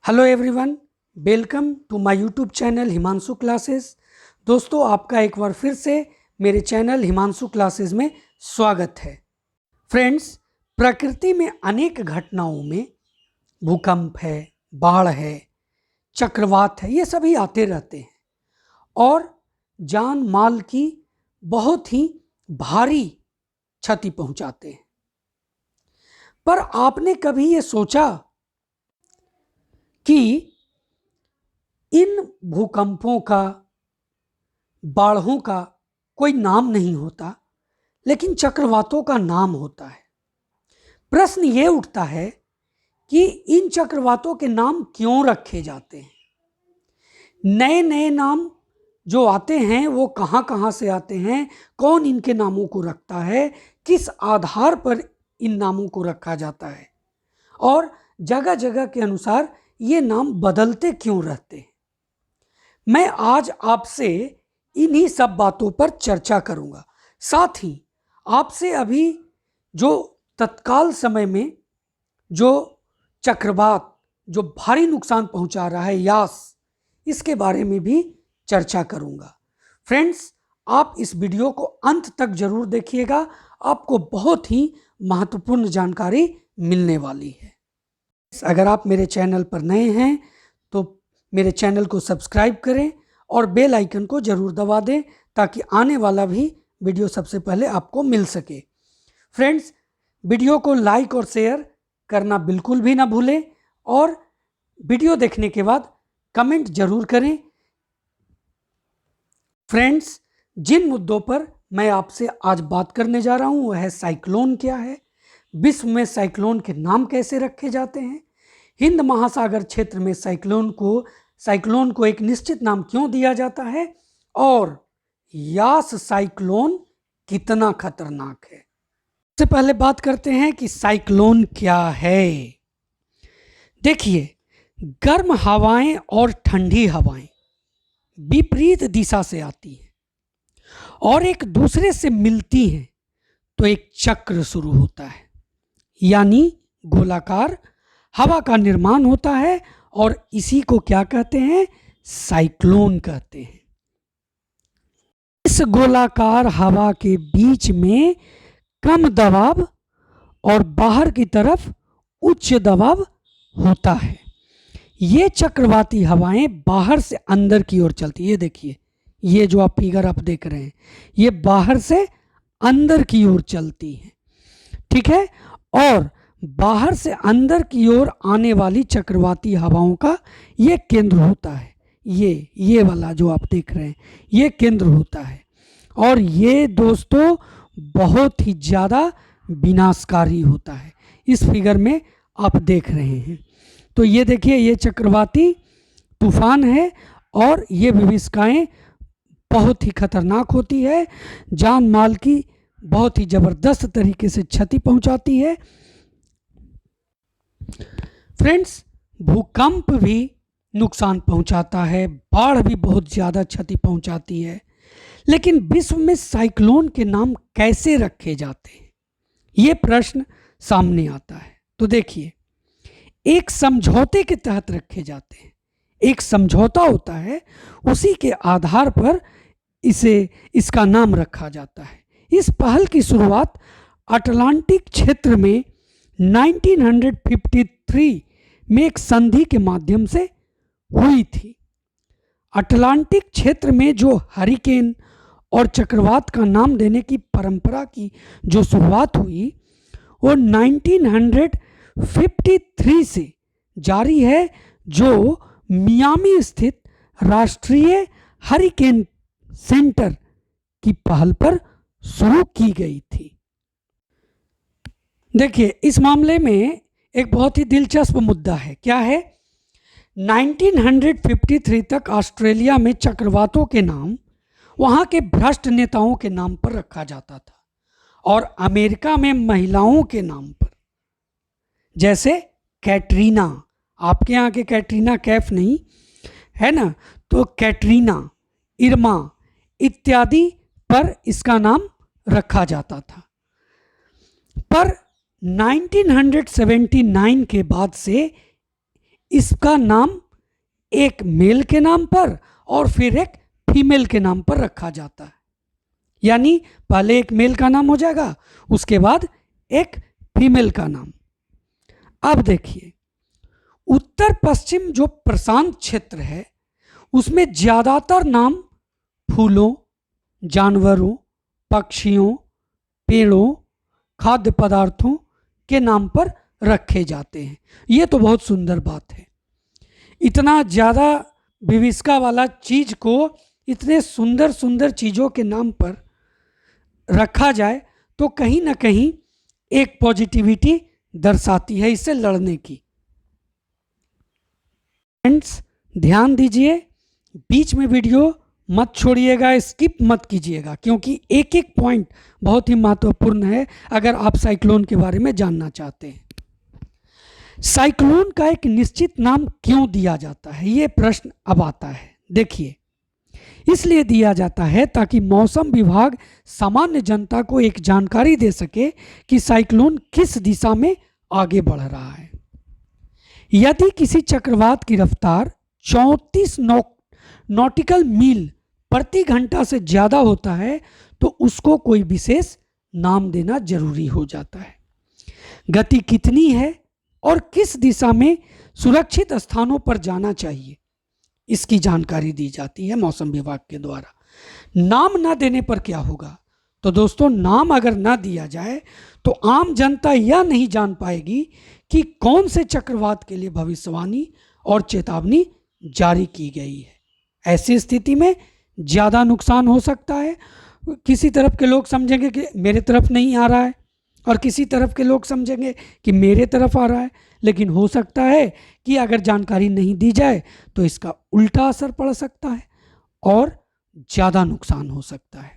Hello everyone, welcome to my YouTube channel Himanshu classes. दोस्तों, आपका एक बार फिर से मेरे चैनल हिमांशु क्लासेस में स्वागत है। फ्रेंड्स, प्रकृति में अनेक घटनाओं में भूकंप है, बाढ़ है, चक्रवात है, ये सभी आते रहते हैं और जान माल की बहुत ही भारी क्षति पहुंचाते हैं। पर आपने कभी ये सोचा कि इन भूकंपों का, बाढ़ों का कोई नाम नहीं होता, लेकिन चक्रवातों का नाम होता है। प्रश्न ये उठता है कि इन चक्रवातों के नाम क्यों रखे जाते हैं? नए नए नाम जो आते हैं वो कहाँ कहाँ से आते हैं, कौन इनके नामों को रखता है, किस आधार पर इन नामों को रखा जाता है और जगह जगह के अनुसार ये नाम बदलते क्यों रहते हैं? मैं आज आपसे इन्हीं सब बातों पर चर्चा करूंगा। साथ ही आपसे अभी जो तत्काल समय में जो चक्रवात जो भारी नुकसान पहुंचा रहा है, यास, इसके बारे में भी चर्चा करूंगा। फ्रेंड्स, आप इस वीडियो को अंत तक जरूर देखिएगा, आपको बहुत ही महत्वपूर्ण जानकारी मिलने वाली है। अगर आप मेरे चैनल पर नए हैं तो मेरे चैनल को सब्सक्राइब करें और बेल आइकन को जरूर दबा दें ताकि आने वाला भी वीडियो सबसे पहले आपको मिल सके। फ्रेंड्स, वीडियो को लाइक और शेयर करना बिल्कुल भी ना भूलें और वीडियो देखने के बाद कमेंट जरूर करें। फ्रेंड्स, जिन मुद्दों पर मैं आपसे आज बात करने जा रहा हूं वह है साइक्लोन क्या है, विश्व में साइक्लोन के नाम कैसे रखे जाते हैं, हिंद महासागर क्षेत्र में साइक्लोन को एक निश्चित नाम क्यों दिया जाता है और यास साइक्लोन कितना खतरनाक है। सबसे पहले बात करते हैं कि साइक्लोन क्या है। देखिए, गर्म हवाएं और ठंडी हवाएं विपरीत दिशा से आती हैं और एक दूसरे से मिलती हैं तो एक चक्र शुरू होता है, यानी गोलाकार हवा का निर्माण होता है और इसी को क्या कहते हैं? साइक्लोन कहते हैं। इस गोलाकार हवा के बीच में कम दबाव और बाहर की तरफ उच्च दबाव होता है। ये चक्रवाती हवाएं बाहर से अंदर की ओर चलती है। ये देखिए, ये जो आप फिगर आप देख रहे हैं, ये बाहर से अंदर की ओर चलती है, ठीक है। और बाहर से अंदर की ओर आने वाली चक्रवाती हवाओं का ये केंद्र होता है। ये वाला जो आप देख रहे हैं, ये केंद्र होता है और ये दोस्तों बहुत ही ज़्यादा विनाशकारी होता है। इस फिगर में आप देख रहे हैं तो ये देखिए, ये चक्रवाती तूफान है और ये विभीषिकाएं बहुत ही खतरनाक होती है, जान माल की बहुत ही ज़बरदस्त तरीके से क्षति पहुंचाती है। फ्रेंड्स, भूकंप भी नुकसान पहुंचाता है, बाढ़ भी बहुत ज़्यादा क्षति पहुंचाती है, लेकिन विश्व में साइक्लोन के नाम कैसे रखे जाते हैं, ये प्रश्न सामने आता है। तो देखिए, एक समझौते के तहत रखे जाते हैं। एक समझौता होता है, उसी के आधार पर इसका नाम रखा जाता है। इस पहल की शुरुआत अटलांटिक क्षेत्र में 1953 में एक संधि के माध्यम से हुई थी। अटलांटिक क्षेत्र में जो हरिकेन और चक्रवात का नाम देने की परंपरा की जो शुरुआत हुई वो 1953 से जारी है, जो मियामी स्थित राष्ट्रीय हरिकेन सेंटर की पहल पर शुरू की गई थी। देखिए, इस मामले में एक बहुत ही दिलचस्प मुद्दा है। क्या है? 1953 तक ऑस्ट्रेलिया में चक्रवातों के नाम वहाँ के भ्रष्ट नेताओं के नाम पर रखा जाता था और अमेरिका में महिलाओं के नाम पर, जैसे कैटरीना, आपके यहाँ के कैटरीना कैफ नहीं है ना, तो कैटरीना, इरमा इत्यादि पर इसका नाम रखा जाता था। पर 1979 के बाद से इसका नाम एक मेल के नाम पर और फिर एक फीमेल के नाम पर रखा जाता है। यानी पहले एक मेल का नाम हो जाएगा, उसके बाद एक फीमेल का नाम। अब देखिए, उत्तर पश्चिम जो प्रशांत क्षेत्र है उसमें ज्यादातर नाम फूलों, जानवरों, पक्षियों, पेड़ों, खाद्य पदार्थों के नाम पर रखे जाते हैं। ये तो बहुत सुंदर बात है। इतना ज़्यादा विविष्का वाला चीज को इतने सुंदर सुंदर चीज़ों के नाम पर रखा जाए तो कहीं ना कहीं एक पॉजिटिविटी दर्शाती है इससे लड़ने की। फ्रेंड्स, ध्यान दीजिए, बीच में वीडियो मत छोड़िएगा, स्किप मत कीजिएगा, क्योंकि एक एक पॉइंट बहुत ही महत्वपूर्ण है अगर आप साइक्लोन के बारे में जानना चाहते हैं। साइक्लोन का एक निश्चित नाम क्यों दिया जाता है, ये प्रश्न अब आता है। देखिए, इसलिए दिया जाता है ताकि मौसम विभाग सामान्य जनता को एक जानकारी दे सके कि साइक्लोन किस दिशा में आगे बढ़ रहा है। यदि किसी चक्रवात की रफ्तार 34 नॉटिकल मील प्रति घंटा से ज्यादा होता है तो उसको कोई विशेष नाम देना जरूरी हो जाता है। गति कितनी है और किस दिशा में सुरक्षित स्थानों पर जाना चाहिए, इसकी जानकारी दी जाती है मौसम विभाग के द्वारा। नाम ना देने पर क्या होगा? तो दोस्तों, नाम अगर ना दिया जाए तो आम जनता यह नहीं जान पाएगी कि कौन से चक्रवात के लिए भविष्यवाणी और चेतावनी जारी की गई है। ऐसी स्थिति में ज़्यादा नुकसान हो सकता है। किसी तरफ के लोग समझेंगे कि मेरे तरफ नहीं आ रहा है और किसी तरफ के लोग समझेंगे कि मेरे तरफ आ रहा है, लेकिन हो सकता है कि अगर जानकारी नहीं दी जाए तो इसका उल्टा असर पड़ सकता है और ज़्यादा नुकसान हो सकता है।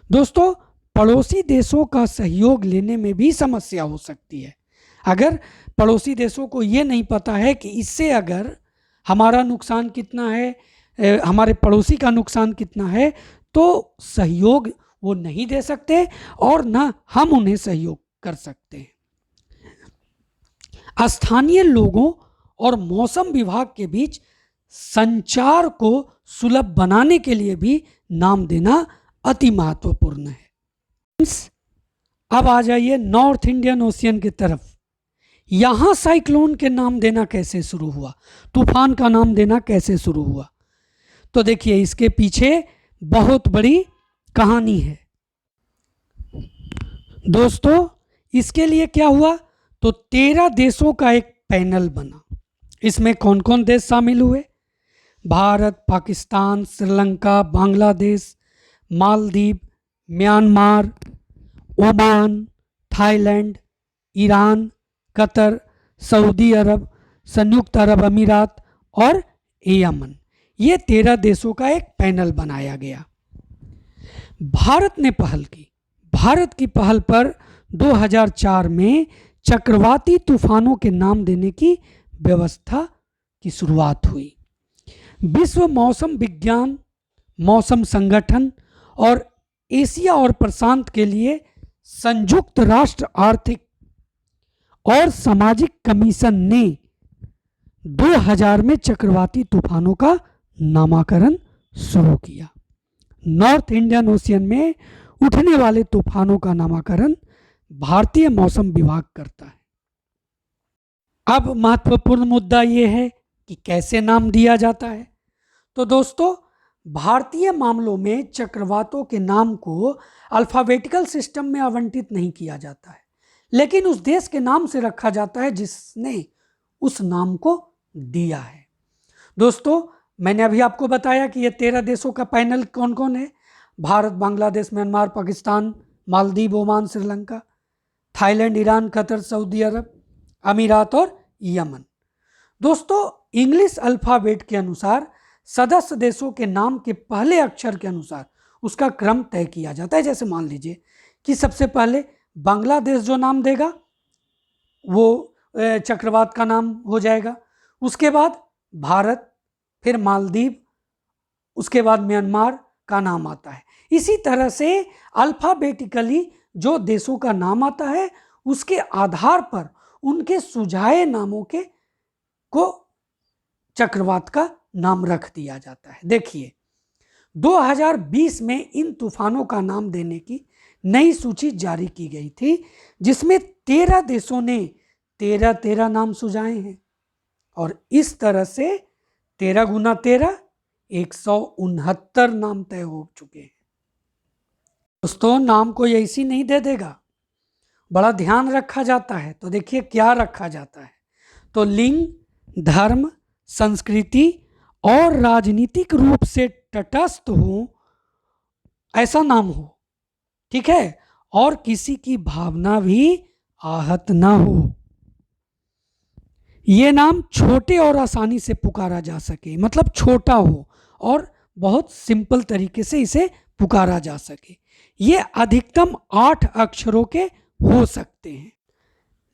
दोस्तों, पड़ोसी देशों का सहयोग लेने में भी समस्या हो सकती है। अगर पड़ोसी देशों को ये नहीं पता है कि इससे अगर हमारा नुकसान कितना है, हमारे पड़ोसी का नुकसान कितना है, तो सहयोग वो नहीं दे सकते और ना हम उन्हें सहयोग कर सकते हैं। स्थानीय लोगों और मौसम विभाग के बीच संचार को सुलभ बनाने के लिए भी नाम देना अति महत्वपूर्ण है। अब आ जाइए नॉर्थ इंडियन ओशियन की तरफ। यहां साइक्लोन के नाम देना कैसे शुरू हुआ, तूफान का नाम देना कैसे शुरू हुआ? तो देखिए, इसके पीछे बहुत बड़ी कहानी है। दोस्तों, इसके लिए क्या हुआ, तो 13 देशों का एक पैनल बना। इसमें कौन कौन देश शामिल हुए? Bharat, Pakistan, Sri Lanka, Bangladesh, Maldives, Myanmar, Oman, Thailand, Iran, Qatar, Saudi Arabia, संयुक्त अरब अमीरात और यमन। ये 13 देशों का एक पैनल बनाया गया। भारत ने पहल की। भारत की पहल पर 2004 में चक्रवाती तूफानों के नाम देने की व्यवस्था की शुरुआत हुई। विश्व मौसम विज्ञान मौसम संगठन और एशिया और प्रशांत के लिए संयुक्त राष्ट्र आर्थिक और सामाजिक कमीशन ने 2000 में चक्रवाती तूफानों का नामकरण शुरू किया। नॉर्थ इंडियन ओशियन में उठने वाले तूफानों का नामकरण भारतीय मौसम विभाग करता है। अब महत्वपूर्ण मुद्दा यह है कि कैसे नाम दिया जाता है। तो दोस्तों, भारतीय मामलों में चक्रवातों के नाम को अल्फाबेटिकल सिस्टम में आवंटित नहीं किया जाता है, लेकिन उस देश के नाम से रखा जाता है जिसने उस नाम को दिया है। दोस्तों, मैंने अभी आपको बताया कि ये 13 देशों का पैनल कौन कौन है। Bharat, Bangladesh, Myanmar, Pakistan, Maldives, Oman, Sri Lanka, Thailand, Iran, Qatar, Saudi Arabia अमीरात और यमन। दोस्तों, इंग्लिश अल्फ़ाबेट के अनुसार सदस्य देशों के नाम के पहले अक्षर के अनुसार उसका क्रम तय किया जाता है। जैसे मान लीजिए कि सबसे पहले बांग्लादेश जो नाम देगा वो चक्रवात का नाम हो जाएगा, उसके बाद भारत, फिर मालदीव, उसके बाद म्यांमार का नाम आता है। इसी तरह से अल्फ़ाबेटिकली जो देशों का नाम आता है उसके आधार पर उनके सुझाए नामों को चक्रवात का नाम रख दिया जाता है। देखिए 2020 में इन तूफानों का नाम देने की नई सूची जारी की गई थी, जिसमें 13 देशों ने 13 नाम सुझाए हैं और इस तरह से 13 गुना 13 169 नाम तय हो चुके हैं। दोस्तों नाम कोई ऐसी नहीं दे देगा, बड़ा ध्यान रखा जाता है। तो देखिए क्या रखा जाता है, तो लिंग, धर्म, संस्कृति और राजनीतिक रूप से तटस्थ हो ऐसा नाम हो, ठीक है, और किसी की भावना भी आहत ना हो। ये नाम छोटे और आसानी से पुकारा जा सके, मतलब छोटा हो और बहुत सिंपल तरीके से इसे पुकारा जा सके। ये अधिकतम 8 अक्षरों के हो सकते हैं,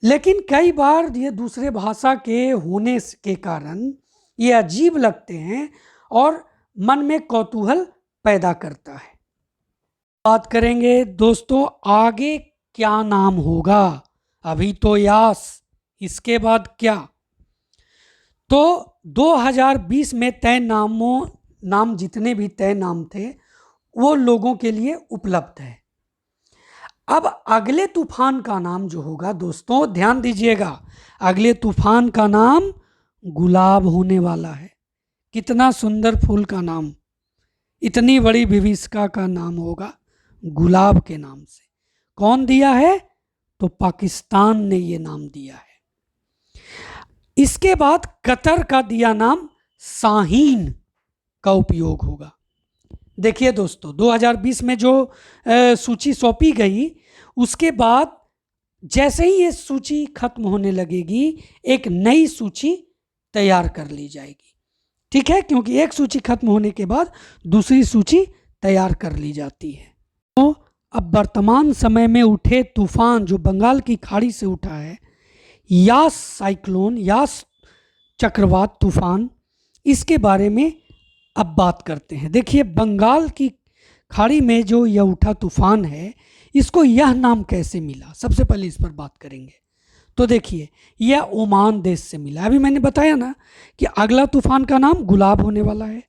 लेकिन कई बार ये दूसरे भाषा के होने के कारण ये अजीब लगते हैं और मन में कौतूहल पैदा करता है। बात करेंगे दोस्तों आगे क्या नाम होगा। अभी तो यास, इसके बाद क्या? तो 2020 में तय नाम जितने भी तय नाम थे वो लोगों के लिए उपलब्ध है। अब अगले तूफान का नाम जो होगा दोस्तों ध्यान दीजिएगा, अगले तूफान का नाम गुलाब होने वाला है। कितना सुंदर फूल का नाम, इतनी बड़ी विभीषिका का नाम होगा गुलाब के नाम से। कौन दिया है? तो पाकिस्तान ने ये नाम दिया है। इसके बाद कतर का दिया नाम शाहीन का उपयोग होगा। देखिए दोस्तों 2020 में जो सूची सौंपी गई, उसके बाद जैसे ही ये सूची खत्म होने लगेगी एक नई सूची तैयार कर ली जाएगी, ठीक है, क्योंकि एक सूची खत्म होने के बाद दूसरी सूची तैयार कर ली जाती है। तो अब वर्तमान समय में उठे तूफान जो बंगाल की खाड़ी से उठा है, यास साइक्लोन, यास चक्रवात तूफान, इसके बारे में अब बात करते हैं। देखिए बंगाल की खाड़ी में जो यह उठा तूफान है, इसको यह नाम कैसे मिला, सबसे पहले इस पर बात करेंगे। तो देखिए यह ओमान देश से मिला। अभी मैंने बताया ना कि अगला तूफान का नाम गुलाब होने वाला है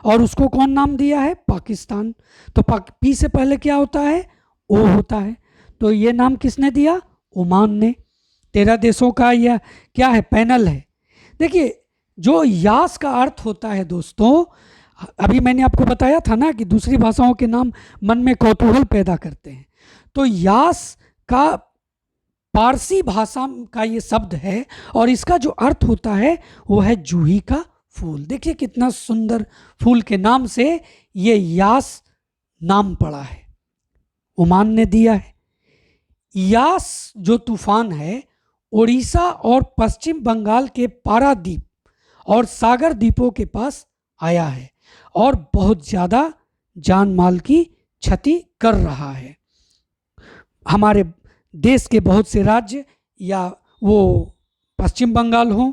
और उसको कौन नाम दिया है? पाकिस्तान। तो पी से पहले क्या होता है? ओ होता है। तो ये नाम किसने दिया? ओमान ने। 13 देशों का यह क्या है? पैनल है। देखिए जो यास का अर्थ होता है दोस्तों, अभी मैंने आपको बताया था ना कि दूसरी भाषाओं के नाम मन में कौतूहल पैदा करते हैं। तो यास का पारसी भाषा का ये शब्द है और इसका जो अर्थ होता है वो है जूही का फूल। देखिए कितना सुंदर फूल के नाम से ये यास नाम पड़ा है, ओमान ने दिया है। यास जो तूफान है उड़ीसा और पश्चिम बंगाल के पारादीप और सागर द्वीपों के पास आया है और बहुत ज़्यादा जान माल की क्षति कर रहा है। हमारे देश के बहुत से राज्य, या वो पश्चिम बंगाल हो,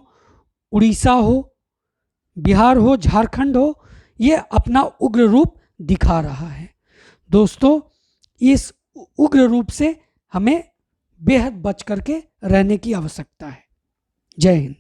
उड़ीसा हो, बिहार हो, झारखंड हो, ये अपना उग्र रूप दिखा रहा है। दोस्तों इस उग्र रूप से हमें बेहद बच करके रहने की आवश्यकता है। जय हिंद।